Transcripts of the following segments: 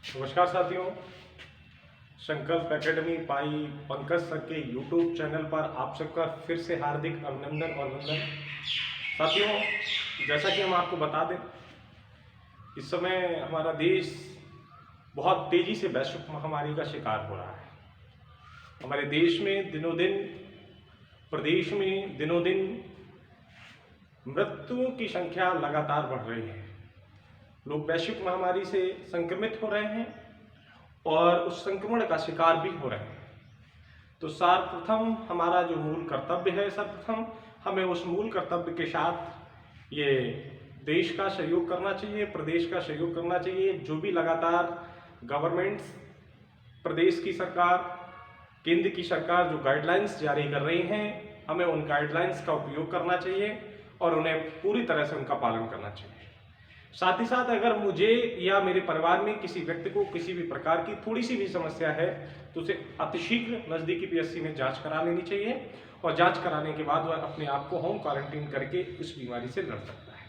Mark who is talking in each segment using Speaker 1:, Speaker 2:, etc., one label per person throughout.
Speaker 1: नमस्कार साथियों, संकल्प एकेडमी बाई पंकज सर के यूट्यूब चैनल पर आप सबका फिर से हार्दिक अभिनंदन और वंदन। साथियों, जैसा कि हम आपको बता दें, इस समय हमारा देश बहुत तेजी से वैश्विक महामारी का शिकार हो रहा है। हमारे देश में दिनों दिन, प्रदेश में दिनों दिन मृत्युओं की संख्या लगातार बढ़ रही है। लोग वैश्विक महामारी से संक्रमित हो रहे हैं और उस संक्रमण का शिकार भी हो रहे हैं। तो सर्वप्रथम हमारा जो मूल कर्तव्य है, सर्वप्रथम हमें उस मूल कर्तव्य के साथ ये देश का सहयोग करना चाहिए, प्रदेश का सहयोग करना चाहिए। जो भी लगातार गवर्नमेंट्स, प्रदेश की सरकार, केंद्र की सरकार जो गाइडलाइंस जारी कर रही हैं, हमें उन गाइडलाइंस का उपयोग करना चाहिए और उन्हें पूरी तरह से उनका पालन करना चाहिए। साथ ही साथ अगर मुझे या मेरे परिवार में किसी व्यक्ति को किसी भी प्रकार की थोड़ी सी भी समस्या है तो उसे अतिशीघ्र नज़दीकी पीएचसी में जांच करा लेनी चाहिए और जांच कराने के बाद वह अपने आप को होम क्वारंटीन करके इस बीमारी से लड़ सकता है।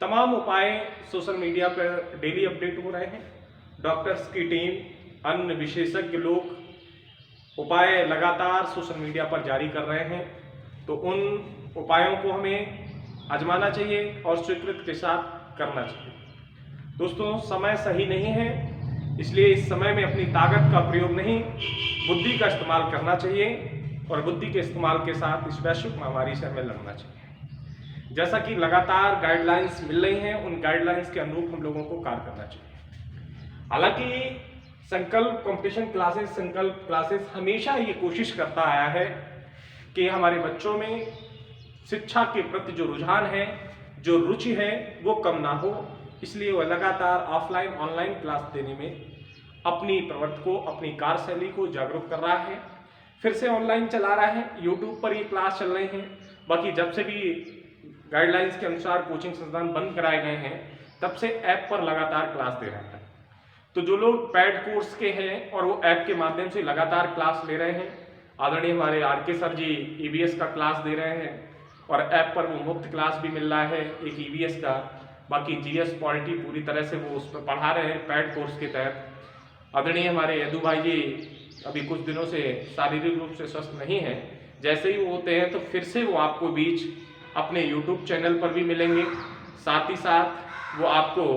Speaker 1: तमाम उपाय सोशल मीडिया पर डेली अपडेट हो रहे हैं। डॉक्टर्स की टीम, अन्य विशेषज्ञ लोग उपाय लगातार सोशल मीडिया पर जारी कर रहे हैं, तो उन उपायों को हमें आजमाना चाहिए और स्वीकृति के साथ करना चाहिए। दोस्तों, समय सही नहीं है, इसलिए इस समय में अपनी ताकत का प्रयोग नहीं, बुद्धि का इस्तेमाल करना चाहिए और बुद्धि के इस्तेमाल के साथ इस वैश्विक महामारी से हमें लड़ना चाहिए। जैसा कि लगातार गाइडलाइंस मिल रही हैं, उन गाइडलाइंस के अनुरूप हम लोगों को कार्य करना चाहिए। हालांकि संकल्प कंपटीशन क्लासेस, संकल्प क्लासेस हमेशा ये कोशिश करता आया है कि हमारे बच्चों में शिक्षा के प्रति जो रुझान है, जो रुचि है, वो कम ना हो। इसलिए वह लगातार ऑफलाइन ऑनलाइन क्लास देने में अपनी प्रवृत्ति को, अपनी कार्यशैली को जागरूक कर रहा है। फिर से ऑनलाइन चला रहा है, यूट्यूब पर ये क्लास चल रहे हैं। बाकी जब से भी गाइडलाइंस के अनुसार कोचिंग संस्थान बंद कराए गए हैं, तब से ऐप पर लगातार क्लास दे रहे हैं। तो जो लोग पेड कोर्स के हैं और वो ऐप के माध्यम से लगातार क्लास ले रहे हैं, आदरणीय हमारे आर.के. सर जी ईवीएस का क्लास दे रहे हैं और ऐप पर वो मुफ्त क्लास भी मिल रहा है एक ईवीएस का। बाकी जीएस पॉलिटी पूरी तरह से वो उस पर पढ़ा रहे हैं पैड कोर्स के तहत। आदरणीय हमारे यदु भाई जी अभी कुछ दिनों से शारीरिक रूप से स्वस्थ नहीं है, जैसे ही वो होते हैं तो फिर से वो आपको बीच अपने यूट्यूब चैनल पर भी मिलेंगे। साथ ही साथ वो आपको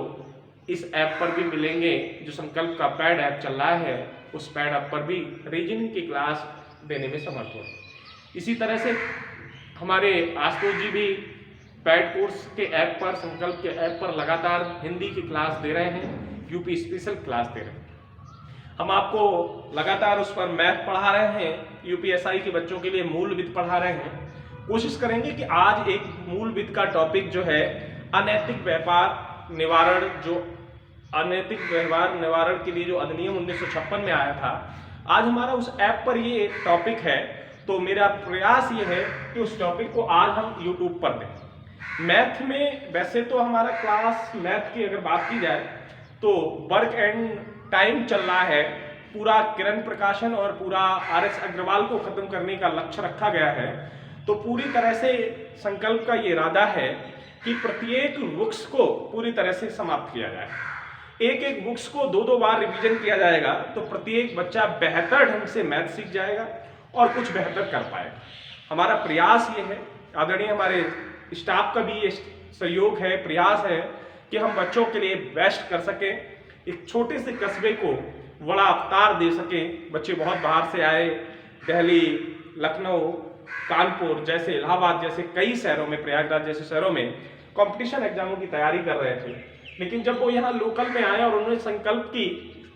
Speaker 1: इस ऐप पर भी मिलेंगे, जो संकल्प का पैड ऐप चल रहा है, उस पैड ऐप पर भी रीजनिंग की क्लास देने में समर्थ हो। इसी तरह से हमारे आशुतोष जी भी पैड कोर्स के ऐप पर, संकल्प के ऐप पर लगातार हिंदी की क्लास दे रहे हैं, यूपी स्पेशल क्लास दे रहे हैं। हम आपको लगातार उस पर मैथ पढ़ा रहे हैं, यूपीएसआई के बच्चों के लिए मूल वित्त पढ़ा रहे हैं। कोशिश करेंगे कि आज एक मूल वित्त का टॉपिक जो है अनैतिक व्यापार निवारण, जो अनैतिक व्यवहार निवारण के लिए जो अधिनियम 1956 में आया था, आज हमारा उस ऐप पर ये टॉपिक है। तो मेरा प्रयास ये है कि उस टॉपिक को आज हम यूट्यूब पर दें। मैथ में वैसे तो हमारा क्लास मैथ की अगर बात की जाए तो वर्क एंड टाइम चल रहा है, पूरा किरण प्रकाशन और पूरा आर.एस. अग्रवाल को खत्म करने का लक्ष्य रखा गया है। तो पूरी तरह से संकल्प का ये इरादा है कि प्रत्येक बुक्स को पूरी तरह से समाप्त किया जाए। एक एक बुक्स को दो बार रिवीजन किया जाएगा, तो प्रत्येक बच्चा बेहतर ढंग से मैथ सीख जाएगा और कुछ बेहतर कर पाएगा। हमारा प्रयास ये है, आदरणीय हमारे स्टाफ का भी ये सहयोग है, प्रयास है कि हम बच्चों के लिए बेस्ट कर सकें, एक छोटे से कस्बे को बड़ा अवतार दे सकें। बच्चे बहुत बाहर से आए, दिल्ली, लखनऊ, कानपुर जैसे, इलाहाबाद जैसे कई शहरों में, प्रयागराज जैसे शहरों में कंपटीशन एग्जामों की तैयारी कर रहे थे, लेकिन जब वो यहाँ लोकल में आए और उन्होंने संकल्प की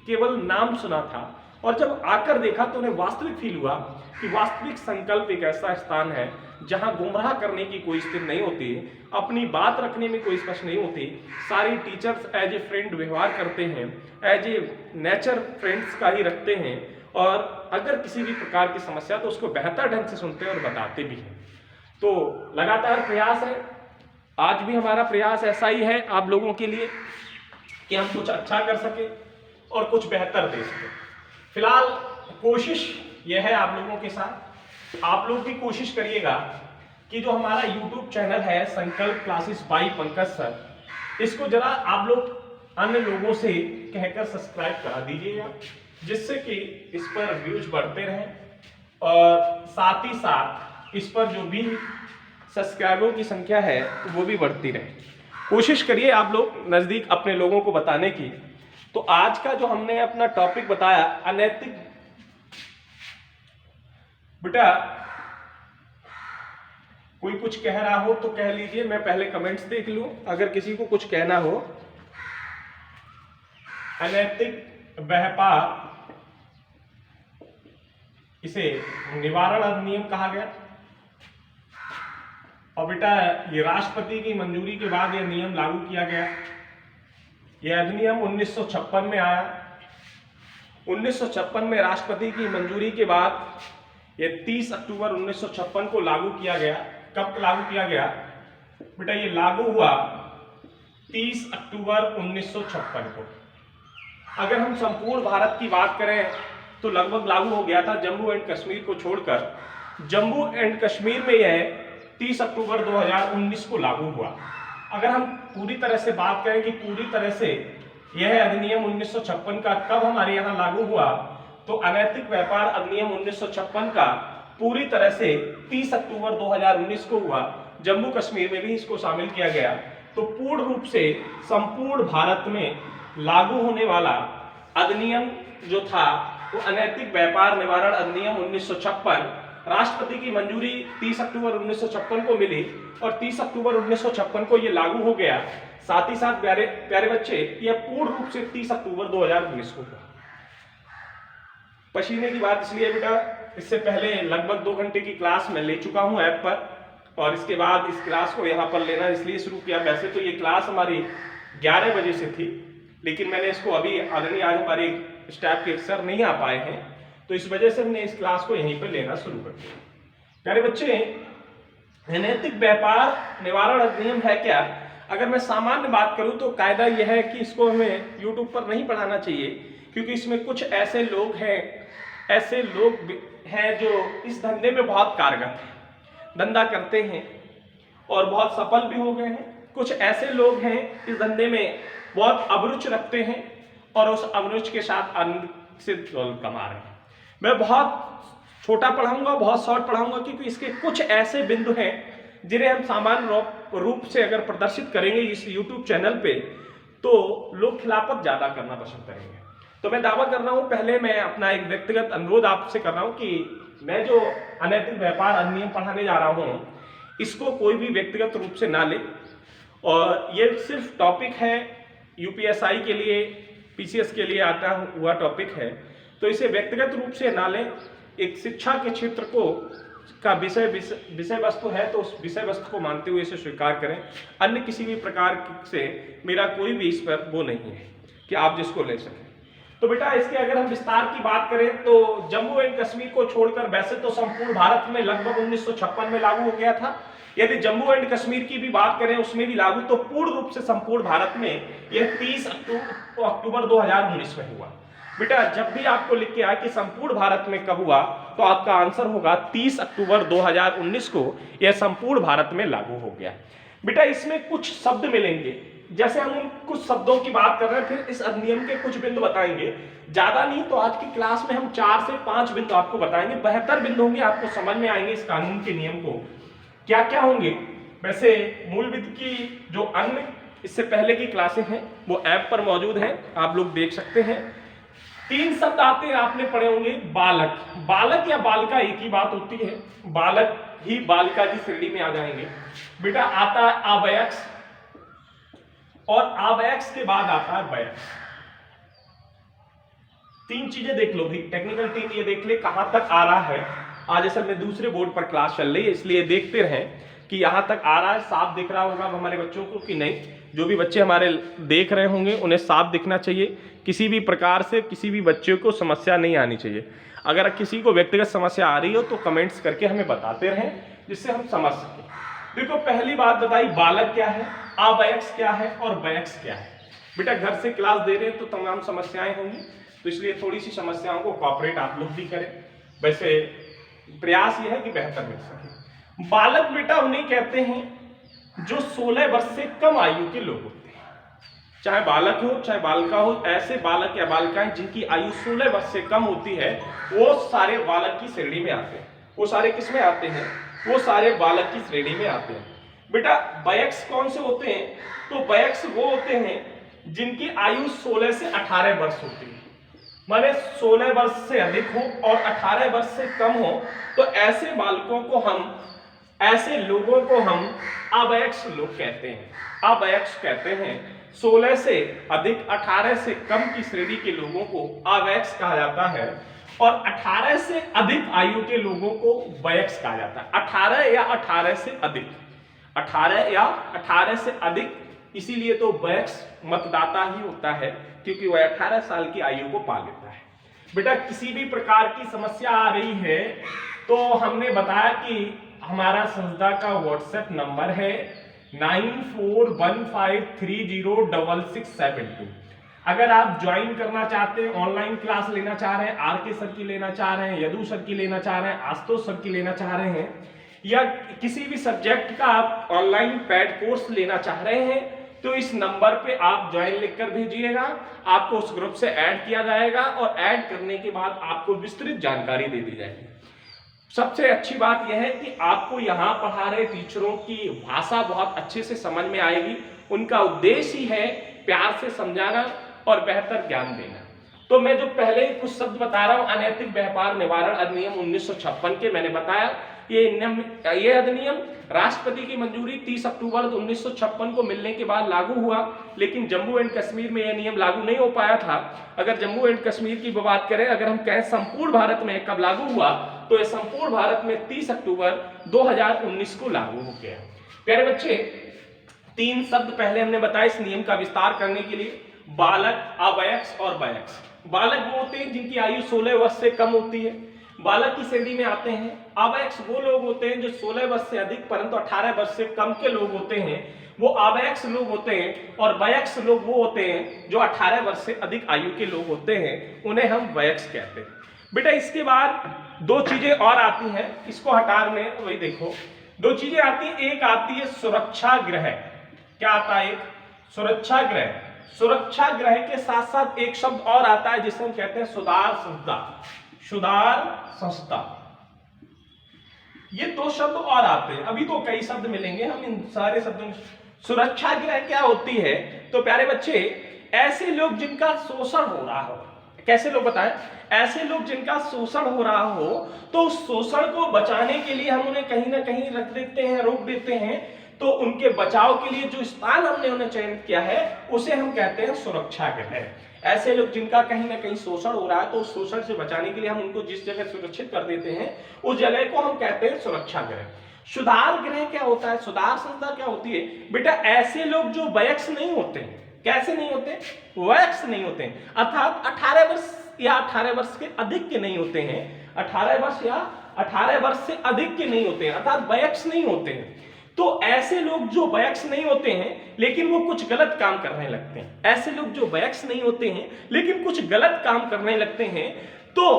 Speaker 1: केवल नाम सुना था और जब आकर देखा तो उन्हें वास्तविक फील हुआ कि वास्तविक संकल्प एक ऐसा स्थान है जहां गुमराह करने की कोई स्थिति नहीं होती, अपनी बात रखने में कोई स्पष्ट नहीं होती। सारे टीचर्स एज ए फ्रेंड व्यवहार करते हैं, एज ए नेचर फ्रेंड्स का ही रखते हैं और अगर किसी भी प्रकार की समस्या तो उसको बेहतर ढंग से सुनते हैं और बताते भी हैं। तो लगातार प्रयास है, आज भी हमारा प्रयास ऐसा ही है आप लोगों के लिए कि हम कुछ अच्छा कर सके और कुछ बेहतर दे सके। फिलहाल कोशिश यह है आप लोगों के साथ, आप लोग भी कोशिश करिएगा कि जो हमारा YouTube चैनल है संकल्प क्लासेस बाई पंकज सर, इसको जरा आप लोग अन्य लोगों से कहकर सब्सक्राइब करा दीजिएगा, जिससे कि इस पर व्यूज बढ़ते रहें और साथ ही साथ इस पर जो भी सब्सक्राइबरों की संख्या है वो भी बढ़ती रहे। कोशिश करिए आप लोग नज़दीक अपने लोगों को बताने की। तो आज का जो हमने अपना टॉपिक बताया अनैतिक, बेटा कोई कुछ कह रहा हो तो कह लीजिए, मैं पहले कमेंट्स देख लूं। अगर किसी को कुछ कहना हो। अनैतिक व्यापार, इसे निवारण अधिनियम कहा गया। और बेटा ये राष्ट्रपति की मंजूरी के बाद यह नियम लागू किया गया। यह अधिनियम 1956 में आया। 1956 में राष्ट्रपति की मंजूरी के बाद यह 30 अक्टूबर 1956 को लागू किया गया। कब लागू किया गया बेटा? ये लागू हुआ 30 अक्टूबर 1956 को। अगर हम संपूर्ण भारत की बात करें तो लगभग लागू हो गया था जम्मू एंड कश्मीर को छोड़कर। जम्मू एंड कश्मीर में यह 30 अक्टूबर 2019 को लागू हुआ। अगर हम पूरी तरह से बात करें कि पूरी तरह से यह अधिनियम 1956 का कब हमारे यहाँ लागू हुआ, तो अनैतिक व्यापार अधिनियम 1956 का पूरी तरह से 30 अक्टूबर 2019 को हुआ। जम्मू कश्मीर में भी इसको शामिल किया गया। तो पूर्ण रूप से संपूर्ण भारत में लागू होने वाला अधिनियम जो था वो अनैतिक व्यापार निवारण अधिनियम 1956, राष्ट्रपति की मंजूरी 30 अक्टूबर 1956 को मिली और 30 अक्टूबर 1956 को ये लागू हो गया। साथ ही साथ प्यारे प्यारे बच्चे, यह पूर्ण रूप से 30 अक्टूबर 2019 को हुआ। पसीने की बात इसलिए बेटा, इससे पहले लगभग 2 घंटे की क्लास मैं ले चुका हूं ऐप पर, और इसके बाद इस क्लास को यहां पर लेना इसलिए शुरू किया। वैसे तो ये क्लास हमारी 11 बजे से थी, लेकिन मैंने इसको अभी आदरणीय आज हमारे स्टाफ के सर नहीं आ पाए हैं, तो इस वजह से हमने इस क्लास को यहीं पर लेना शुरू कर दिया। प्यारे बच्चे, अनैतिक व्यापार निवारण अधिनियम है क्या? अगर मैं सामान्य बात करूं तो कायदा यह है कि इसको हमें यूट्यूब पर नहीं पढ़ाना चाहिए, क्योंकि इसमें कुछ ऐसे लोग हैं जो इस धंधे में बहुत कारगर हैं, धंधा करते हैं और बहुत सफल भी हो गए हैं। कुछ ऐसे लोग हैं इस धंधे में बहुत अभिरुच रखते हैं और उस अभिरुच के साथ अन्य से दौलत कमा रहे हैं। मैं बहुत छोटा पढ़ाऊंगा, बहुत शॉर्ट पढ़ाऊंगा, क्योंकि इसके कुछ ऐसे बिंदु हैं जिन्हें हम सामान्य रूप से अगर प्रदर्शित करेंगे इस YouTube चैनल पे तो लोग खिलाफत ज्यादा करना पसंद करेंगे। तो मैं दावा कर रहा हूं, पहले मैं अपना एक व्यक्तिगत अनुरोध आपसे कर रहा हूं कि मैं जो अनैतिक व्यापार अधिनियम पढ़ाने जा रहा हूं इसको कोई भी व्यक्तिगत रूप से ना ले, और ये सिर्फ टॉपिक है UPSI के लिए, PCS के लिए आता हुआ टॉपिक है, तो इसे व्यक्तिगत रूप से ना लें। एक शिक्षा के क्षेत्र को का विषय वस्तु है तो उस विषय वस्तु को मानते हुए इसे स्वीकार करें। अन्य किसी भी प्रकार से मेरा कोई भी इस पर वो नहीं है कि आप जिसको ले सकें। तो बेटा इसके अगर हम विस्तार की बात करें तो जम्मू एंड कश्मीर को छोड़कर वैसे तो संपूर्ण भारत में लगभग 1956 में लागू हो गया था। यदि जम्मू एंड कश्मीर की भी बात करें उसमें भी लागू, तो पूर्ण रूप से संपूर्ण भारत में यह 30 अक्टूबर 2019 में हुआ। बेटा जब भी आपको लिख के आए कि संपूर्ण भारत में कब हुआ, तो आपका आंसर होगा 30 अक्टूबर 2019 को यह संपूर्ण भारत में लागू हो गया। बेटा इसमें कुछ शब्द मिलेंगे, जैसे हम उन कुछ शब्दों की बात कर रहे हैं, फिर इस अधिनियम के कुछ बिंदु बताएंगे। ज्यादा नहीं तो आज की क्लास में हम 4 से 5 बिंदु आपको बताएंगे। 72 बिंदु होंगे, आपको समझ में आएंगे इस कानून के नियम को क्या क्या होंगे। वैसे मूल विधि की जो अन्य इससे पहले की क्लासें हैं वो ऐप पर मौजूद हैं, आप लोग देख सकते हैं। 3 शब्द आते हैं, आपने पढ़े होंगे। बालक, बालक या बालिका एक ही बात होती है, बालक ही बालिका की श्रेणी में आ जाएंगे। बेटा आता है अवयक्ष, और अवयक्ष के बाद आता है वयक्ष। 3 चीजें देख लो भाई, टेक्निकल टीम ये देख ले कहां तक आ रहा है। आज असल में दूसरे बोर्ड पर क्लास चल रही है, इसलिए देखते रहें कि यहां तक आ रहा है, साफ दिख रहा होगा हमारे बच्चों को कि नहीं। जो भी बच्चे हमारे देख रहे होंगे उन्हें साफ दिखना चाहिए, किसी भी प्रकार से किसी भी बच्चे को समस्या नहीं आनी चाहिए। अगर किसी को व्यक्तिगत समस्या आ रही हो तो कमेंट्स करके हमें बताते रहें, जिससे हम समझ सकें। देखो पहली बात बताई, बालक क्या है, अवयक्ष क्या है और वयक्ष क्या है। बेटा घर से क्लास दे रहे हैं तो तमाम समस्याएं होंगी, तो इसलिए थोड़ी सी समस्याओं को कॉपरेट आप लोग भी करें। वैसे प्रयास यह है कि बेहतर मिल सके। बालक बेटा उन्हें कहते हैं जो 16 वर्ष से कम आयु के लोग होते हैं। चाहे बालक हो चाहे बालिका हो, ऐसे बालक या बालिकाएं जिनकी आयु 16 वर्ष से कम होती है वो सारे बालक की श्रेणी में आते हैं। वो सारे किस में आते हैं? वो सारे बालक की श्रेणी में आते हैं। बेटा वयस्क कौन से होते हैं? तो वयस्क वो होते हैं जिनकी आयु 16 से 18 वर्ष होती है, माने 16 वर्ष से अधिक हो और 18 वर्ष से कम हो, तो ऐसे बालकों को हम, ऐसे लोगों को हम अवयस्क लोग कहते हैं। अवयस्क कहते हैं 16 से अधिक 18 से कम की श्रेणी के लोगों को अवयस्क कहा जाता है और 18 से अधिक आयु के लोगों को वयस्क कहा जाता है। 18 या 18 से अधिक, 18 या 18 से अधिक, इसीलिए तो वयस्क मतदाता ही होता है क्योंकि वह 18 साल की आयु को पा लेता है। बेटा किसी भी प्रकार की समस्या आ रही है तो हमने बताया कि हमारा संस्था का व्हाट्सएप नंबर है 9415306672। अगर आप ज्वाइन करना चाहते हैं, ऑनलाइन क्लास लेना चाह रहे हैं, आर के सर की लेना चाह रहे हैं, यदु सर की लेना चाह रहे हैं, आशुतोष सर की लेना चाह रहे हैं, या किसी भी सब्जेक्ट का आप ऑनलाइन पैड कोर्स लेना चाह रहे हैं, तो इस नंबर पे आप ज्वाइन लिखकर भेजिएगा, आपको उस ग्रुप से ऐड किया जाएगा और ऐड करने के बाद आपको विस्तृत जानकारी दे दी जाएगी। सबसे अच्छी बात यह है कि आपको यहाँ पढ़ा रहे टीचरों की भाषा बहुत अच्छे से समझ में आएगी। उनका उद्देश्य ही है प्यार से समझाना और बेहतर ज्ञान देना। तो मैं जो पहले कुछ शब्द बता रहा हूँ, अनैतिक व्यापार निवारण अधिनियम 1956 के मैंने बताया, ये अधिनियम राष्ट्रपति की मंजूरी 30 अक्टूबर 1956 को मिलने के बाद लागू हुआ, लेकिन जम्मू एंड कश्मीर में यह नियम लागू नहीं हो पाया था। अगर जम्मू एंड कश्मीर की बात करें, अगर हम कहें संपूर्ण भारत में कब लागू हुआ, तो यह संपूर्ण भारत में 30 अक्टूबर 2019 को लागू हो गया। प्यारे बच्चे, 3 शब्द पहले हमने बताया इस नियम का विस्तार करने के लिए, बालक, अवयस्क और वयस्क। बालक वो होते हैं जिनकी आयु 16 वर्ष से कम होती है, बालक की श्रेणी में आते हैं। अवयस्क वो लोग होते हैं जो 16 वर्ष से अधिक परंतु 18 वर्ष से कम के लोग होते हैं, वो अवयस्क लोग होते हैं। और वयस्क लोग वो होते हैं जो 18 वर्ष से अधिक आयु के लोग होते हैं, उन्हें हम वयस्क कहते हैं। बेटा इसके बाद 2 चीजें और आती हैं, इसको हटाने वही देखो 2 चीजें आती हैं। एक आती है सुरक्षा गृह। क्या आता है? एक सुरक्षा गृह। सुरक्षा गृह के साथ साथ एक शब्द और आता है जिसे हम कहते हैं सुधार संस्था। सुधार संस्था, ये 2 शब्द और आते हैं। अभी तो कई शब्द मिलेंगे, हम इन सारे शब्दों। सुरक्षा गृह क्या होती है? तो प्यारे बच्चे, ऐसे लोग जिनका शोषण हो रहा हो। कैसे लोग बताएं? ऐसे लोग जिनका शोषण हो रहा हो, तो उस शोषण को बचाने के लिए हम उन्हें कहीं ना कहीं रख देते हैं, रोक देते हैं। तो उनके बचाव के लिए जो स्थान हमने उन्हें चयनित किया है उसे हम कहते हैं सुरक्षा गृह। ऐसे लोग जिनका कहीं ना कहीं शोषण हो रहा है, तो उस शोषण से बचाने के लिए हम उनको जिस जगह सुरक्षित कर देते हैं उस जगह को हम कहते हैं सुरक्षा गृह। सुधार गृह क्या होता है? सुधार संस्था क्या होती है? बेटा ऐसे लोग जो वयस्क नहीं होते हैं। कैसे नहीं होते? वयस्क नहीं होते हैं, अर्थात 18 वर्ष या 18 वर्ष के अधिक के नहीं होते हैं। 18 वर्ष या 18 वर्ष से अधिक के नहीं होते हैं, अर्थात वयस्क नहीं होते हैं। तो ऐसे लोग जो वयस्क नहीं होते हैं लेकिन वो कुछ गलत काम करने लगते हैं, ऐसे लोग जो वयस्क नहीं होते हैं लेकिन कुछ गलत काम करने लगते हैं, तो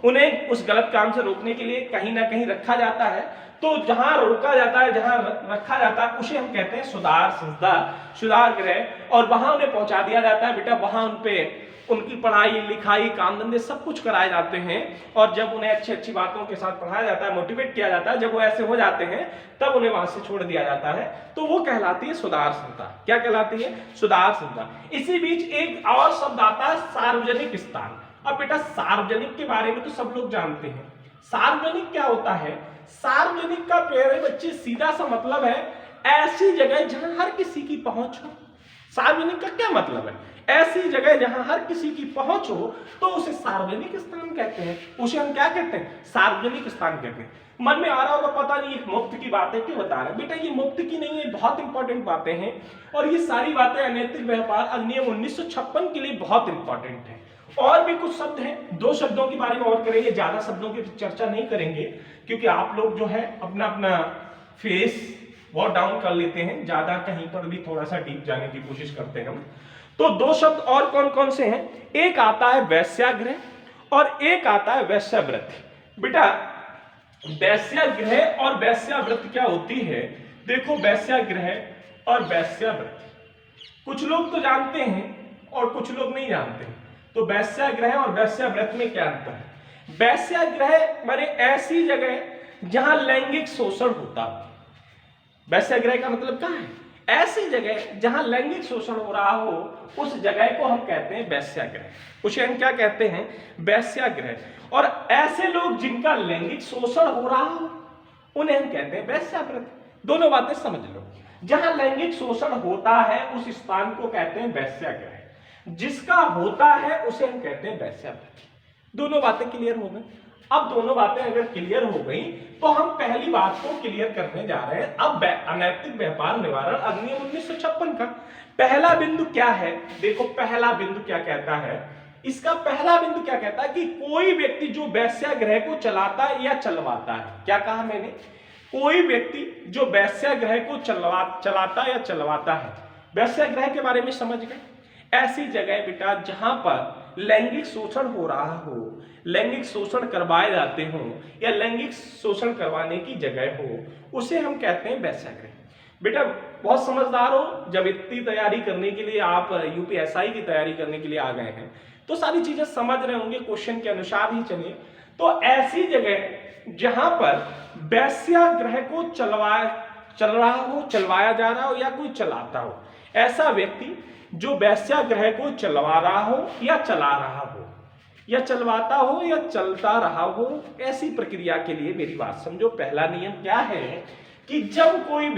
Speaker 1: उन्हें उस गलत काम से रोकने के लिए कहीं ना कहीं रखा जाता है। तो जहां रोका जाता है, जहां रखा जाता है, उसे हम कहते हैं सुधार संस्था, सुधार गृह। और वहां उन्हें पहुंचा दिया जाता है। बेटा वहां उनकी पढ़ाई लिखाई काम धंधे सब कुछ कराए जाते हैं। और जब उन्हें अच्छी अच्छी बातों के साथ पढ़ाया जाता है, मोटिवेट किया जाता है, जब वो ऐसे हो जाते हैं तब उन्हें वहां से छोड़ दिया जाता है। तो वो कहलाती है सुधार संस्था। क्या कहलाती है? सुधार संस्था। इसी बीच एक और शब्द आता है सार्वजनिक स्थान। अब बेटा सार्वजनिक के बारे में तो सब लोग जानते हैं। सार्वजनिक क्या होता है? सार्वजनिक का प्यारे बच्चे सीधा सा मतलब है ऐसी जगह जहां हर किसी की पहुंच हो। सार्वजनिक का क्या मतलब है? ऐसी जगह जहां हर किसी की पहुंच हो, तो उसे सार्वजनिक स्थान कहते हैं। उसे हम क्या कहते हैं? सार्वजनिक स्थान कहते हैं। मन में आ रहा होगा पता नहीं एक मुफ्त की बात है क्यों बता रहे हैं। बेटा ये मुफ्त की नहीं है, बहुत इंपॉर्टेंट बातें हैं। और ये सारी बातें अनैतिक व्यापार अधिनियम 1956 के लिए बहुत इंपॉर्टेंट है। और भी कुछ शब्द हैं, 2 शब्दों के बारे में और करेंगे, ज्यादा शब्दों की चर्चा नहीं करेंगे क्योंकि आप लोग जो है अपना अपना फेस बहुत डाउन कर लेते हैं, ज्यादा कहीं पर भी थोड़ा सा डीप जाने की कोशिश करते हैं हम। तो 2 शब्द और कौन कौन से हैं? एक आता है वेश्यागृह और एक आता है वेश्यावृत्ति। बेटा वेश्यागृह और वेश्यावृत्ति क्या होती है? देखो वेश्यागृह और वेश्यावृत्ति, कुछ लोग तो जानते हैं और कुछ लोग नहीं जानते। तो वेश्यागृह और वेश्याव्रत में क्या अंतर है? वेश्यागृह माने ऐसी जगह जहां लैंगिक शोषण होता हो। वेश्यागृह का मतलब क्या है? ऐसी जगह जहां लैंगिक शोषण हो रहा हो, उस जगह को हम कहते हैं वेश्यागृह। उसे हम क्या कहते हैं? वेश्यागृह। और ऐसे लोग जिनका लैंगिक शोषण हो रहा हो, उन्हें हम कहते हैं वेश्याव्रत। दोनों बातें समझ लो। जहां लैंगिक शोषण होता है उस स्थान को कहते हैं वेश्यागृह, जिसका होता है उसे हम कहते हैं वेश्याव्रत। दोनों बातें क्लियर हो गई। अब दोनों बातें अगर क्लियर हो गई तो हम पहली बात को क्लियर करने जा रहे हैं। अब अनैतिक व्यापार निवारण अधिनियम 1956 का पहला बिंदु क्या है? देखो पहला बिंदु क्या कहता है। इसका पहला बिंदु क्या कहता है कि कोई व्यक्ति जो वेश्यागृह को चलाता या चलवाता है, क्या कहा मैंने? कोई व्यक्ति जो वेश्यागृह को चलाता या चलवाता है। वेश्यागृह के बारे में समझ गए? ऐसी जगह बेटा जहां पर लैंगिक शोषण हो रहा हो, लैंगिक शोषण करवाए जाते हो या लैंगिक शोषण करवाने की जगह हो, उसे हम कहते हैं वेश्यागृह। बेटा बहुत समझदार हो, जब इतनी तैयारी करने के लिए आप यूपीएसआई की तैयारी करने के लिए आ गए हैं तो सारी चीजें समझ रहे होंगे, क्वेश्चन के अनुसार ही चलिए। तो ऐसी जगह जहां पर वेश्यागृह को चल रहा हो, चलवाया जा रहा हो या कोई चलाता हो, ऐसा व्यक्ति जो वेश्यागृह को चलवा रहा हो या चला रहा हो या चलवाता हो या चलता रहा हो, ऐसी प्रक्रिया के लिए मेरी बात समझो। पहला नियम क्या है कि जब कोई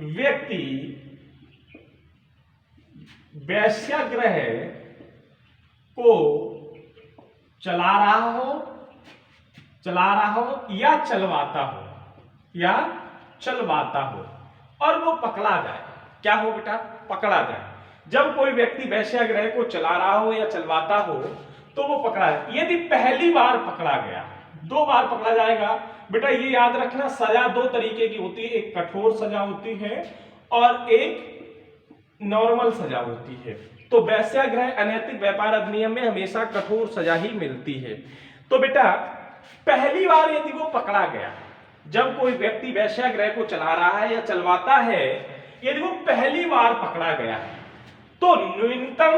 Speaker 1: व्यक्ति वेश्यागृह को चला रहा हो या चलवाता हो और वो पकड़ा जाए। क्या हो बेटा? पकड़ा जाए। जब कोई व्यक्ति वेश्यागृह को चला रहा हो या चलवाता हो तो वो पकड़ा जाए। यदि पहली बार पकड़ा गया, 2 बार पकड़ा जाएगा। बेटा ये याद रखना, सजा 2 तरीके की होती है, एक कठोर सजा होती है और एक नॉर्मल सजा होती है। तो वेश्यागृह अनैतिक व्यापार अधिनियम में हमेशा कठोर सजा ही मिलती है। तो बेटा पहली बार यदि वो पकड़ा गया, जब कोई व्यक्ति वेश्यागृह को चला रहा है या चलवाता है, यदि वो पहली बार पकड़ा गया है तो न्यूनतम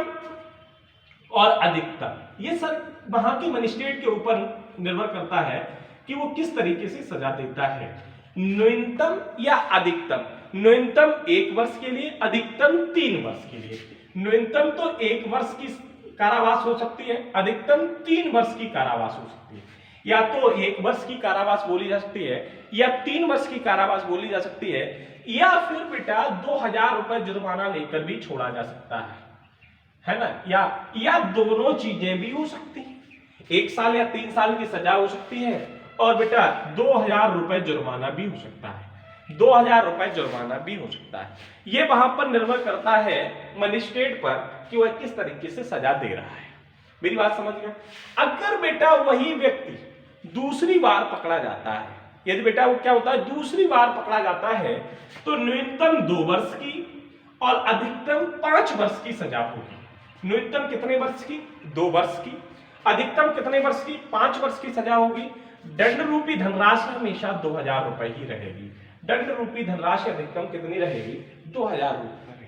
Speaker 1: और अधिकतम, ये सर वहां के मजिस्ट्रेट के ऊपर निर्भर करता है कि वो किस तरीके से सजा देता है। न्यूनतम या अधिकतम, न्यूनतम 1 वर्ष के लिए, अधिकतम 3 वर्ष के लिए। न्यूनतम तो 1 वर्ष की कारावास हो सकती है, अधिकतम 3 वर्ष की कारावास हो सकती है। या तो 1 वर्ष की कारावास बोली जा सकती है या 3 वर्ष की कारावास बोली जा सकती है, या फिर बेटा 2000 रुपए जुर्माना लेकर भी छोड़ा जा सकता है ना? या दोनों चीजें भी हो सकती हैं। 1 साल या 3 साल की सजा हो सकती है और बेटा 2000 रुपए जुर्माना भी हो सकता है। 2000 रुपए जुर्माना भी हो सकता है। ये वहां पर निर्भर करता है मजिस्ट्रेट पर कि वह किस तरीके से सजा दे रहा है। मेरी बात समझ गए? अगर बेटा वही व्यक्ति दूसरी बार पकड़ा जाता है, यदि बेटा वो क्या होता है, दूसरी बार पकड़ा जाता है, तो न्यूनतम 2 वर्ष की और अधिकतम 5 वर्ष की सजा होगी। न्यूनतम कितने वर्ष की? 2 वर्ष की। अधिकतम कितने वर्ष की? 5 वर्ष की सजा होगी। दंड रूपी धनराशि हमेशा 2000 रुपए ही रहेगी। दंड रूपी धनराशि अधिकतम कितनी रहेगी? 2000 रुपए रहेगी।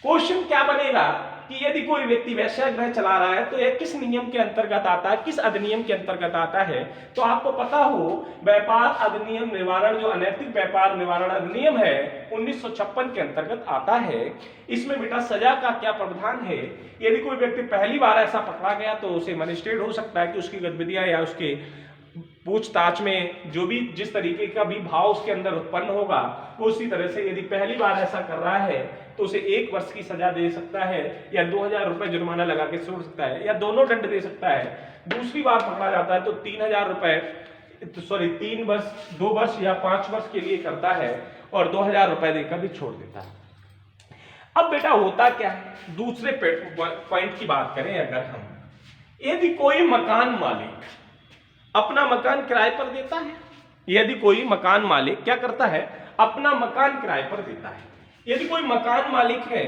Speaker 1: क्वेश्चन क्या बनेगा कि यदि कोई व्यक्ति वेश्यागृह चला रहा है तो यह किस नियम के अंतर्गत आता है, किस अधिनियम के अंतर्गत आता है? तो आपको पता हो, व्यापार अधिनियम निवारण, जो अनैतिक व्यापार निवारण अधिनियम है 1956 के अंतर्गत आता है। इसमें बेटा सजा का क्या प्रावधान है? यदि कोई व्यक्ति पहली बार ऐसा पकड़ा गया तो उसे मजिस्ट्रेट हो सकता है कि उसकी गतिविधियां या उसके पूछताछ में जो भी जिस तरीके का भी भाव उसके अंदर उत्पन्न होगा, वो उसी तरह से यदि पहली बार ऐसा कर रहा है तो उसे 1 वर्ष की सजा दे सकता है या 2000 रुपए जुर्माना लगा के छोड़ सकता है या दोनों दंड दे सकता है। दूसरी बार पकड़ा जाता है तो 3000 रुपए, 3 वर्ष, 2 वर्ष या 5 वर्ष के लिए करता है और 2000 रुपए देकर भी छोड़ देता है। अब बेटा होता क्या है, दूसरे पॉइंट की बात करें अगर हम, यदि कोई मकान मालिक अपना मकान किराए पर देता है, यदि कोई मकान मालिक क्या करता है, अपना मकान किराए पर देता है। यदि कोई मकान मालिक है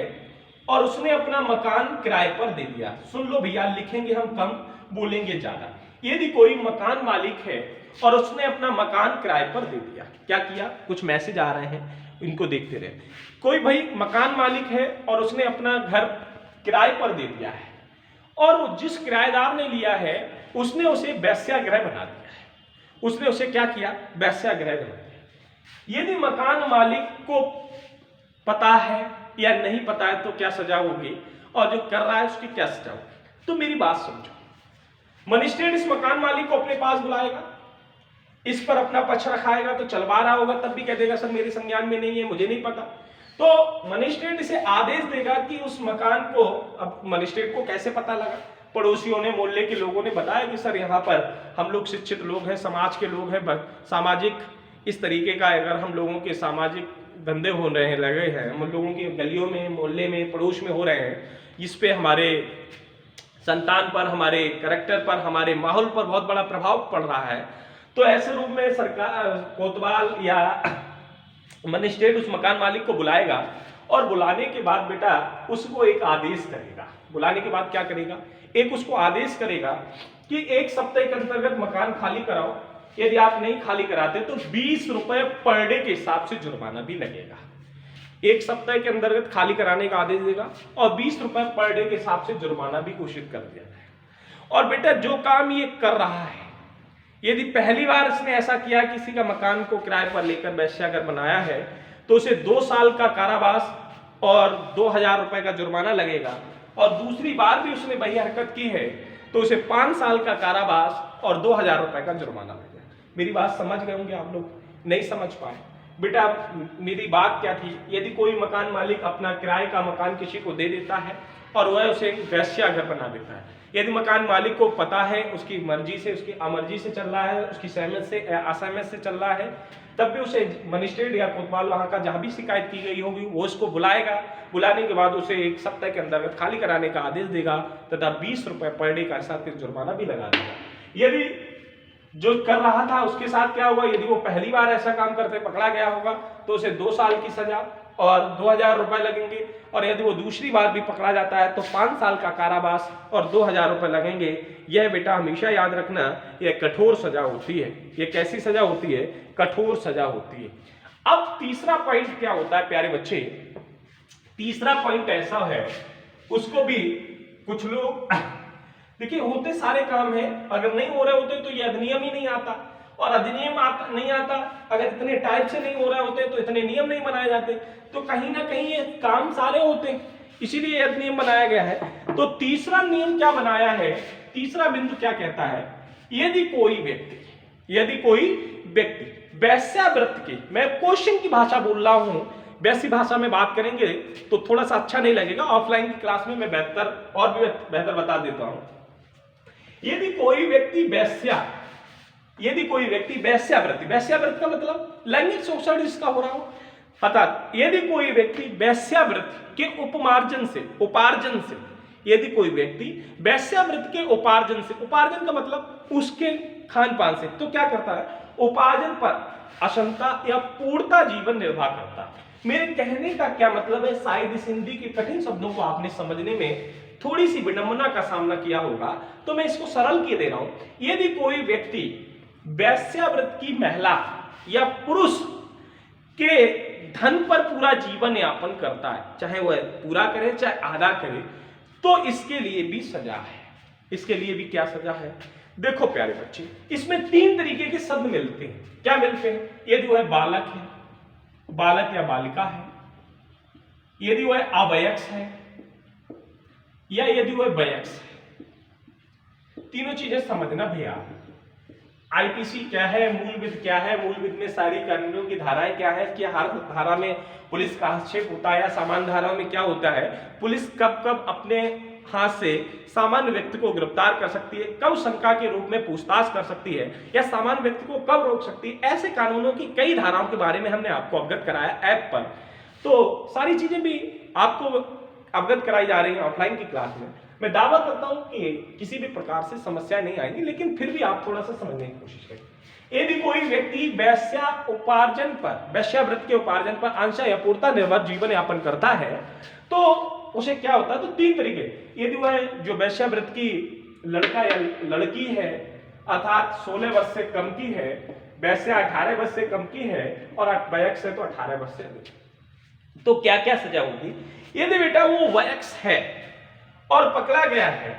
Speaker 1: और उसने अपना मकान किराए पर दे दिया, सुन लो भैया, लिखेंगे हम कम, बोलेंगे ज्यादा। यदि कोई मकान मालिक है और उसने अपना मकान किराए पर दे दिया, क्या किया, कुछ मैसेज आ रहे हैं, इनको देखते रहे। कोई भाई मकान मालिक है और उसने अपना घर किराए पर दे दिया है और जिस किराएदार ने लिया है उसने उसे वेश्यागृह बना दिया है। उसने उसे क्या किया? वेश्यागृह बना दिया। यदि मकान मालिक को पता है या नहीं पता है तो क्या सजा होगी और जो कर रहा है उसकी क्या सजा होगी? तो मेरी बात समझो, मजिस्ट्रेट इस मकान मालिक को अपने पास बुलाएगा, इस पर अपना पक्ष रखाएगा, तो चलवा रहा होगा तब भी कह देगा सर मेरे संज्ञान में नहीं है, मुझे नहीं पता। तो मजिस्ट्रेट इसे आदेश देगा कि उस मकान को, अब मजिस्ट्रेट को कैसे पता लगा? पड़ोसियों ने, मोहल्ले के लोगों ने बताया कि सर यहाँ पर हम लोग शिक्षित लोग हैं, समाज के लोग हैं, सामाजिक इस तरीके का अगर हम लोगों के सामाजिक धंधे हो रहे हैं, लगे हैं, हम लोगों की गलियों में, मोहल्ले में, पड़ोस में हो रहे हैं, इस पे हमारे संतान पर, हमारे कैरेक्टर पर, हमारे माहौल पर बहुत बड़ा प्रभाव पड़ रहा है। तो ऐसे रूप में सरकार, कोतवाल या मजिस्ट्रेट उस मकान मालिक को बुलाएगा और बुलाने के बाद बेटा उसको एक आदेश करेगा। बुलाने के बाद क्या करेगा? एक उसको आदेश करेगा कि 1 सप्ताह के अंतर्गत मकान खाली कराओ। यदि आप नहीं खाली कराते तो 20 रुपए पर डे के हिसाब से जुर्माना भी लगेगा। 1 सप्ताह के अंतर्गत खाली कराने का आदेश देगा और 20 रुपए पर डे के हिसाब से जुर्माना भी घोषित कर दिया जाएगा। और बेटा जो काम ये कर रहा है, यदि पहली बार इसने ऐसा किया, किसी का मकान को किराए पर लेकर वेश्यागृह बनाया है, तो उसे 2 साल का कारावास और 2000 रुपए का जुर्माना लगेगा। और दूसरी बार भी उसने वही हरकत की है तो उसे 5 साल का कारावास और 2000 रुपए का जुर्माना लगेगा। मेरी बात समझ गए होंगे आप लोग? नहीं समझ पाए? बेटा मेरी बात क्या थी, यदि कोई मकान मालिक अपना किराए का मकान किसी को दे देता है और वह उसे वेश्यागृह बना देता है, यदि मकान मालिक को पता है, उसकी मर्जी से, उसकी अमर्जी से चल रहा है, उसकी सहमत से असहमत से चल रहा है, तब भी उसे मजिस्ट्रेट या कोतवाल वहां का जहां भी शिकायत की गई होगी वो उसको बुलाएगा। बुलाने के बाद उसे 1 सप्ताह के अंतर्गत खाली कराने का आदेश देगा तथा 20 रुपए पर डे का साथ जुर्माना भी लगा देगा। यदि जो कर रहा था उसके साथ क्या होगा, यदि वो पहली बार ऐसा काम करते पकड़ा गया होगा तो उसे 2 साल की सजा और 2000 रुपए लगेंगे, और यदि वो दूसरी बार भी पकड़ा जाता है तो 5 साल का कारावास और 2000 रुपए लगेंगे। यह बेटा हमेशा याद रखना, यह कठोर सजा होती है। ये कैसी सजा होती है? कठोर सजा होती है। अब तीसरा पॉइंट क्या होता है प्यारे बच्चे? तीसरा पॉइंट ऐसा है, उसको भी कुछ लोग देखिए होते सारे काम है, अगर नहीं हो रहे होते तो ये अधिनियम ही नहीं आता, और अधिनियम नहीं आता अगर इतने टाइप से नहीं हो रहे होते तो इतने नियम नहीं बनाए जाते, तो कहीं ना कहीं ये काम सारे होते, इसीलिए अधिनियम बनाया गया है। तो तीसरा नियम क्या बनाया है? तीसरा बिंदु क्या कहता है? यदि कोई व्यक्ति वेश्यावृत्ति की, मैं क्वेश्चन की भाषा बोल रहा हूं, वैसी भाषा में बात करेंगे तो थोड़ा सा अच्छा नहीं लगेगा, ऑफलाइन की क्लास में मैं बेहतर बता देता हूं। यदि कोई व्यक्ति वेश्यावृत्ति का मतलब लैंगिक शोषण जिसका हो रहा हो, अर्थात यदि कोई व्यक्ति वेश्यावृत्ति के उपार्जन से यदि कोई व्यक्ति वेश्यावृत्ति के उपार्जन का मतलब उसके खान पान से, तो क्या करता है? उपार्जन पर अक्षमता या पूर्णता जीवन निर्वाह करता है। मेरे कहने का क्या मतलब है? शायद इस हिंदी के कठिन शब्दों को आपने समझने में थोड़ी सी विडंबना का सामना किया होगा, तो मैं इसको सरल किए दे रहा हूं। यदि कोई व्यक्ति वेश्यावृत्ति की महिला या पुरुष के धन पर पूरा जीवन यापन करता है, चाहे वह पूरा करे चाहे आधा करे, तो इसके लिए भी सजा है। इसके लिए भी क्या सजा है? देखो प्यारे बच्चे, इसमें 3 तरीके के शब्द मिलते हैं। क्या मिलते हैं? यदि वह बालक या बालिका है, यदि वह अवयस्क है, या यदि वह वयस्क है। तीनों चीजें समझना भैया। आईपीसी क्या है, मूल विधि क्या है, मूल विधि में सारी कानूनों की धाराएं क्या है, कि हर धारा में पुलिस का हस्तक्षेप होता है, या सामान्य धाराओं में क्या होता है, पुलिस कब कब अपने हाथ से सामान्य व्यक्ति को गिरफ्तार कर सकती है, कब शंका के रूप में पूछताछ कर सकती है, या सामान्य व्यक्ति को कब रोक सकती है। ऐसे कानूनों की कई धाराओं के बारे में हमने आपको अवगत कराया ऐप पर। तो सारी चीजें भी आपको अवगत कराई जा रही है ऑफलाइन की क्लास में। मैं दावा करता हूं कि किसी भी प्रकार से समस्या नहीं आएगी, लेकिन फिर भी आप थोड़ा सा समझने की कोशिश करें। यदि कोई व्यक्ति वेश्यावृत्ति के उपार्जन पर अंश या पूर्णता निर्भर जीवन यापन करता है, तो उसे क्या होता है? तो 3 तरीके। यदि वह जो वेश्यावृत्ति की लड़का या लड़की है, अर्थात 16 वर्ष से कम की है, वैश्या 18 वर्ष से कम की है और वयस्क है तो 18 वर्ष से अधिक। तो क्या क्या सजा होगी? यदि बेटा वो वयस्क है और पकड़ा गया है,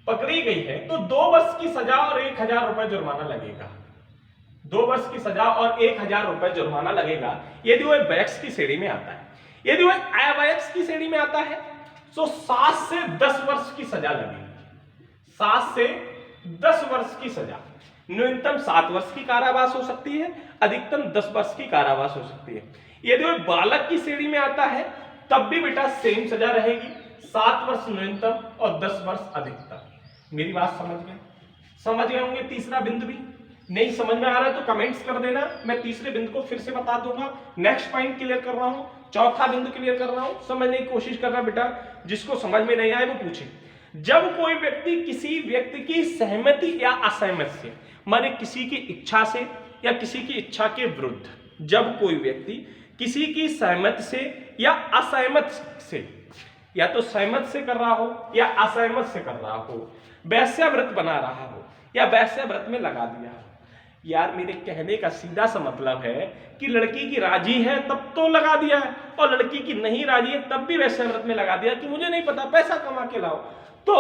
Speaker 1: पकड़ी गई है, तो 2 वर्ष की सजा और 1000 रुपए जुर्माना लगेगा। 2 वर्ष की सजा और 1000 रुपए जुर्माना लगेगा यदि वो वयस्क की श्रेणी में आता है। यदि वो अवयस्क की श्रेणी में आता है तो 7 से 10 वर्ष की सजा लगेगी। 7 से 10 वर्ष की सजा, न्यूनतम 7 वर्ष की कारावास हो सकती है, अधिकतम 10 वर्ष की कारावास हो सकती है। यदि वो बालक की श्रेणी में आता है तब भी बेटा सेम सजा रहेगी, 7 वर्ष न्यूनतम और 10 वर्ष अधिकतम। मेरी बात समझ गए होंगे? तीसरा बिंदु भी नहीं समझ में आ रहा है तो कमेंट्स कर देना, मैं तीसरे बिंदु को फिर से बता दूंगा। नेक्स्ट पॉइंट क्लियर कर रहा हूं, चौथा बिंदु क्लियर कर रहा हूं, समझने की कोशिश करना बेटा, जिसको समझ में नहीं आए वो पूछे। जब कोई व्यक्ति किसी व्यक्ति की सहमति या असहमति से, माने किसी की इच्छा से या किसी की इच्छा के विरुद्ध, जब कोई व्यक्ति किसी की सहमति से या असहमत से, या तो सहमत से कर रहा हो या असहमत से कर रहा हो, वैश्याव्रत बना रहा हो या वैश्याव्रत में लगा दिया हो। यार मेरे कहने का सीधा सा मतलब है कि लड़की की राजी है तब तो लगा दिया है, और लड़की की नहीं राजी है तब भी वैश्याव्रत में लगा दिया कि मुझे नहीं पता, पैसा कमा के लाओ, तो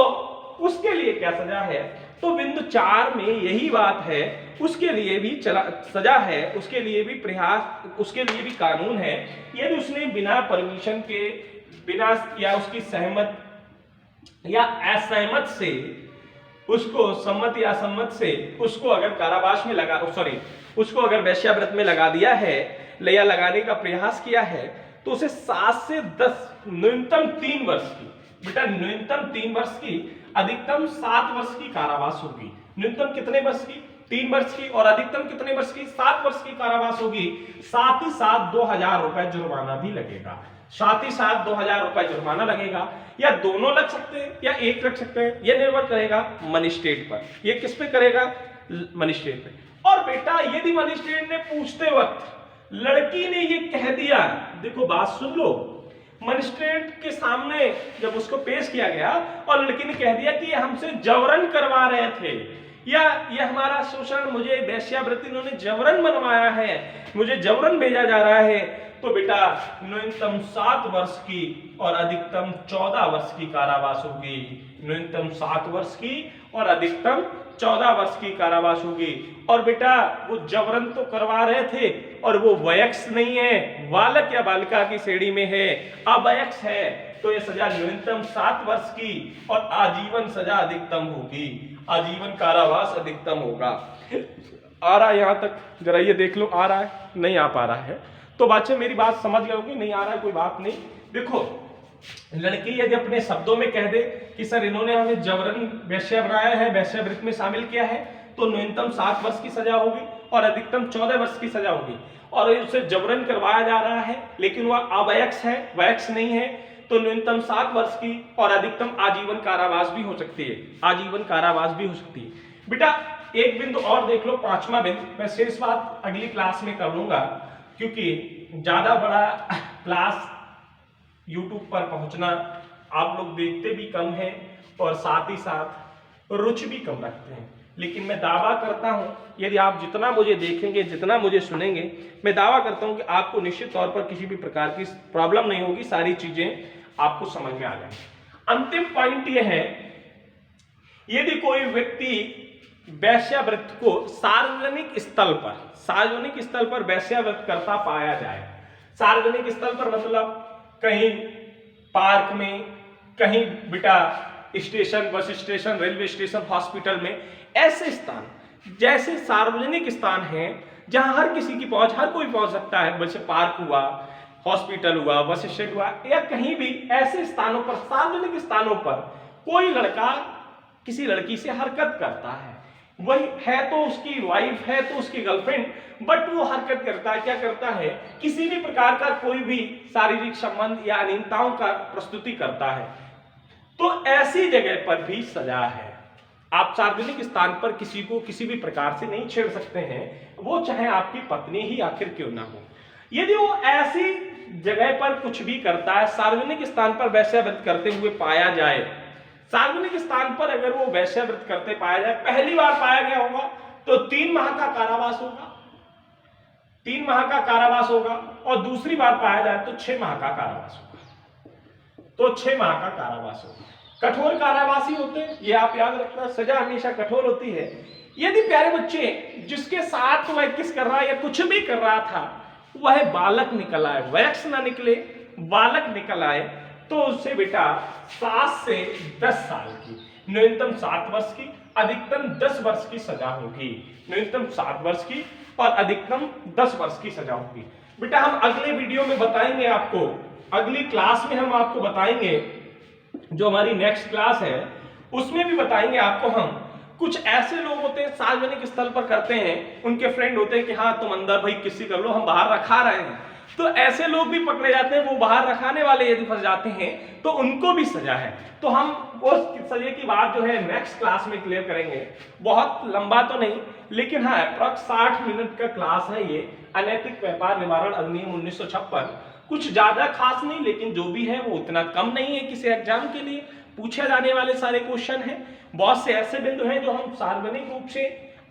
Speaker 1: उसके लिए क्या सजा है? तो बिंदु 4 में यही बात है, उसके लिए भी सजा है, उसके लिए भी प्रयास, उसके लिए भी कानून है। यदि उसने बिना परमिशन के, बिना या उसकी सहमत या असहमत से, उसको सम्मत या असम्मत से उसको अगर कारावास में लगा, उसको अगर वैश्याव्रत में लगा दिया है या लगाने का प्रयास किया है तो उसे 7 से 10, न्यूनतम 3 वर्ष की, बेटा न्यूनतम 3 वर्ष की, अधिकतम 7 वर्ष की कारावास होगी। न्यूनतम कितने वर्ष की? 3 वर्ष की, और अधिकतम कितने वर्ष की? 7 वर्ष की कारावास होगी। साथ ही साथ 2000 रुपए जुर्माना भी लगेगा। साथ ही साथ 2000 रुपए जुर्माना लगेगा, या दोनों लग सकते हैं या एक लग सकते हैं, यह निर्भर करेगा मजिस्ट्रेट पर। ये किस पे करेगा? मजिस्ट्रेट पे। और बेटा यदि मजिस्ट्रेट ने पूछते वक्त लड़की ने ये कह दिया, देखो बात सुन लो, मजिस्ट्रेट के सामने जब उसको पेश किया गया और लड़की ने कह दिया कि ये हमसे जबरन करवा रहे थे, या ये हमारा शोषण, मुझे वैश्यावृत्ति इन्होंने जबरन बनवाया है, मुझे जबरन भेजा जा रहा है, तो बेटा न्यूनतम 7 वर्ष की और अधिकतम 14 वर्ष की कारावास होगी। न्यूनतम 7 वर्ष की और अधिकतम 14 वर्ष की कारावास होगी। और बेटा वो जबरन तो करवा रहे थे और वो वयस्क नहीं है, बालक या बालिका की श्रेणी में है, अवयस्क है, तो ये सजा न्यूनतम 7 वर्ष की और आजीवन सजा अधिकतम होगी, आजीवन कारावास अधिकतम होगा। आ रहा है यहाँ तक? जरा ये देख लो, आ रहा है? नहीं आ पा रहा है तो बच्चे मेरी बात समझ गए होंगे। नहीं आ रहा है कोई बात नहीं। देखो लड़की यदि अपने शब्दों में कह दे कि सर इन्होंने हमें जबरन वैश्या बनाया है, वैश्यावृत्ति में शामिल किया है, तो न्यूनतम 7 वर्ष की सजा होगी और अधिकतम 14 वर्ष की सजा होगी। और उसे जबरन करवाया जा रहा है लेकिन वह अवयस्क है, वयस्क नहीं है, तो न्यूनतम 7 वर्ष की और अधिकतम आजीवन कारावास भी हो सकती है, आजीवन कारावास भी हो सकती है। बेटा एक बिंदु और देख लो, 5वां बिंदु, मैं शेष बात अगली क्लास में कर लूंगा क्योंकि ज्यादा बड़ा क्लास YouTube पर पहुंचना आप लोग देखते भी कम है और साथ ही साथ रुचि भी कम रखते हैं। लेकिन मैं दावा करता हूं यदि आप जितना मुझे देखेंगे, जितना मुझे सुनेंगे, मैं दावा करता हूं कि आपको निश्चित तौर पर किसी भी प्रकार की प्रॉब्लम नहीं होगी, सारी चीजें आपको समझ में आ जाएंगी। अंतिम पॉइंट यह है, यदि कोई व्यक्ति वैश्यावृत्ति को सार्वजनिक स्थल पर वैश्यावृत्ति करता पाया जाए, सार्वजनिक स्थल पर मतलब कहीं पार्क में, कहीं बेटा station, bus station, railway station, hospital में, ऐसे स्थान जैसे सार्वजनिक स्थान हैं जहां हर किसी की पहुंच, हर कोई पहुंच सकता है, जैसे पार्क हुआ, हॉस्पिटल हुआ, बस स्टैंड हुआ, या कहीं भी ऐसे स्थानों पर, सार्वजनिक स्थानों पर कोई लड़का किसी लड़की से हरकत करता है, वही है तो उसकी वाइफ है तो उसकी गर्लफ्रेंड, बट वो हरकत करता है, क्या करता है, किसी भी प्रकार का कोई भी शारीरिक संबंध या अनियमितताओं का प्रस्तुति करता है, तो ऐसी जगह पर भी सजा है। आप सार्वजनिक स्थान पर किसी को किसी भी प्रकार से नहीं छेड़ सकते हैं, वो चाहे आपकी पत्नी ही आखिर क्यों ना हो। यदि वो ऐसी जगह पर कुछ भी करता है, सार्वजनिक स्थान पर वैश्यावृत्ति करते हुए पाया जाए, सार्वजनिक स्थान पर अगर वो वैश्यावृत्ति करते पाया जाए, पहली बार पाया गया होगा तो 3 माह का कारावास होगा, 3 माह का कारावास होगा और दूसरी बार पाया जाए तो 6 माह का कारावास होगा। तो 6 माह का कारावास होगा। कठोर कारावासी होते हैं, ये आप याद रखना, सजा हमेशा कठोर होती है। यदि प्यारे बच्चे जिसके साथ वह किस कर रहा है या कुछ भी कर रहा था वह बालक निकल आए, वयस्क ना निकले, बालक निकल आए, तो उससे बेटा 7 से 10 साल की, न्यूनतम 7 वर्ष की, अधिकतम 10 वर्ष की सजा होगी। न्यूनतम 7 वर्ष की और अधिकतम 10 वर्ष की सजा होगी। बेटा हम अगले वीडियो में बताएंगे आपको, अगली क्लास में हम आपको बताएंगे, जो हमारी नेक्स्ट क्लास है उसमें भी बताएंगे आपको हम। कुछ ऐसे लोग होते हैं सार्वजनिक स्थल पर करते हैं, उनके फ्रेंड होते हैं कि हाँ तुम अंदर भाई किसी कर लो, हम बाहर रखा रहे हैं, तो ऐसे लोग भी पकड़े जाते हैं। वो बाहर रखाने वाले यदि फंस जाते हैं तो उनको भी सजा है। तो हम उस सजा की बात जो है नेक्स्ट क्लास में क्लियर करेंगे। बहुत लंबा तो नहीं, लेकिन हाँ अप्रॉक्स 60 मिनट का क्लास है ये, अनैतिक व्यापार निवारण अधिनियम 1956। कुछ ज्यादा खास नहीं, लेकिन जो भी है वो उतना कम नहीं है। किसी एग्जाम के लिए पूछे जाने वाले सारे क्वेश्चन हैं। बहुत से ऐसे बिंदु हैं जो हम सार्वजनिक रूप से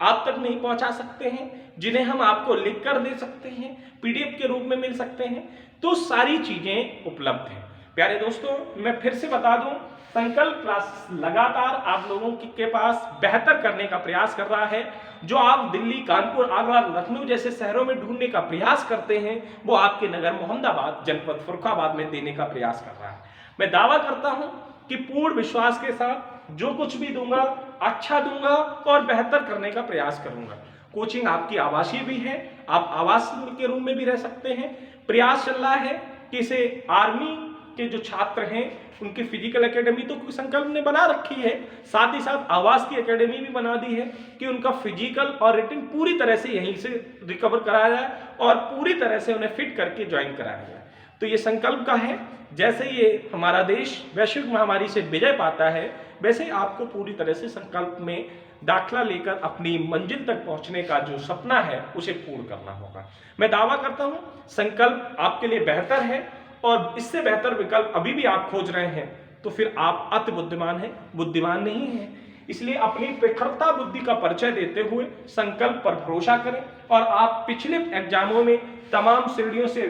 Speaker 1: आप तक नहीं पहुंचा सकते हैं, जिन्हें हम आपको लिख कर दे सकते हैं, पीडीएफ के रूप में मिल सकते हैं। तो सारी चीजें उपलब्ध हैं। प्यारे दोस्तों मैं फिर से बता दूं, संकल्प क्लास लगातार आप लोगों के पास बेहतर करने का प्रयास कर रहा है। जो आप दिल्ली, कानपुर, आगरा, लखनऊ जैसे शहरों में ढूंढने का प्रयास करते हैं, वो आपके नगर मोहम्मदाबाद, जनपद फर्रुखाबाद में देने का प्रयास कर रहा है। मैं दावा करता हूं कि पूर्ण विश्वास के साथ जो कुछ भी दूंगा अच्छा दूंगा और बेहतर करने का प्रयास करूंगा। कोचिंग आपकी आवासीय भी है, आप आवास के रूम में भी रह सकते हैं। प्रयास चल रहा है कि इसे आर्मी के जो छात्र हैं उनकी फिजिकल एकेडमी तो संकल्प ने बना रखी है, साथ ही साथ आवास की एकेडमी भी बना दी है कि उनका फिजिकल और रिटन पूरी तरह से यहीं से रिकवर कराया जाए और पूरी तरह से उन्हें फिट करके ज्वाइन कराया जाए। तो ये संकल्प का है। जैसे ये हमारा देश वैश्विक महामारी से विजय पाता है, वैसे ही आपको पूरी तरह से संकल्प में दाखला लेकर अपनी मंजिल तक पहुंचने का जो सपना है उसे पूर्ण करना होगा। मैं दावा करता हूं संकल्प आपके लिए बेहतर है और इससे बेहतर विकल्प अभी भी आप खोज रहे हैं तो फिर आप अति बुद्धिमान हैं, बुद्धिमान नहीं हैं। इसलिए अपनी प्रखरता बुद्धि का परिचय देते हुए संकल्प पर भरोसा करें और आप पिछले एग्जामों में तमाम श्रेणियों से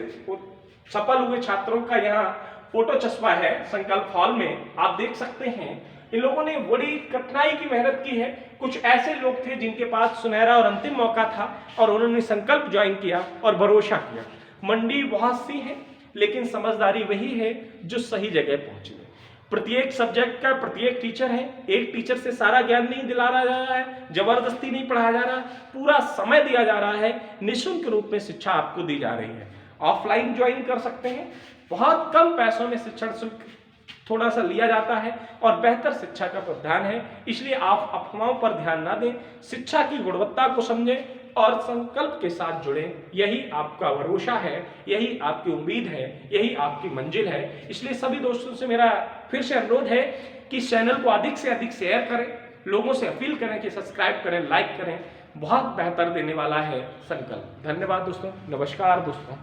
Speaker 1: सफल हुए छात्रों का यहाँ फोटो चस्पा है संकल्प हॉल में, आप देख सकते हैं। इन लोगों ने बड़ी कठिनाई की मेहनत की है। कुछ ऐसे लोग थे जिनके पास सुनहरा और अंतिम मौका था और उन्होंने संकल्प ज्वाइन किया और भरोसा किया। मंडी बहुत सी है, लेकिन समझदारी वही है जो सही जगह पहुंची है। प्रत्येक सब्जेक्ट का प्रत्येक टीचर है, एक टीचर से सारा ज्ञान नहीं दिला रहा है, जबरदस्ती नहीं पढ़ाया जा रहा, पूरा समय दिया जा रहा है, निःशुल्क रूप में शिक्षा आपको दी जा रही है। ऑफलाइन ज्वाइन कर सकते हैं, बहुत कम पैसों में शिक्षण शुल्क थोड़ा सा लिया जाता है और बेहतर शिक्षा का प्रावधान है। इसलिए आप अफवाहों पर ध्यान ना दें, शिक्षा की गुणवत्ता को समझें और संकल्प के साथ जुड़ें। यही आपका भरोसा है, यही आपकी उम्मीद है, यही आपकी मंजिल है। इसलिए सभी दोस्तों से मेरा फिर से अनुरोध है कि चैनल को अधिक से अधिक शेयर करें, लोगों से अपील करें कि सब्सक्राइब करें, लाइक करें। बहुत बेहतर देने वाला है संकल्प। धन्यवाद दोस्तों, नमस्कार दोस्तों।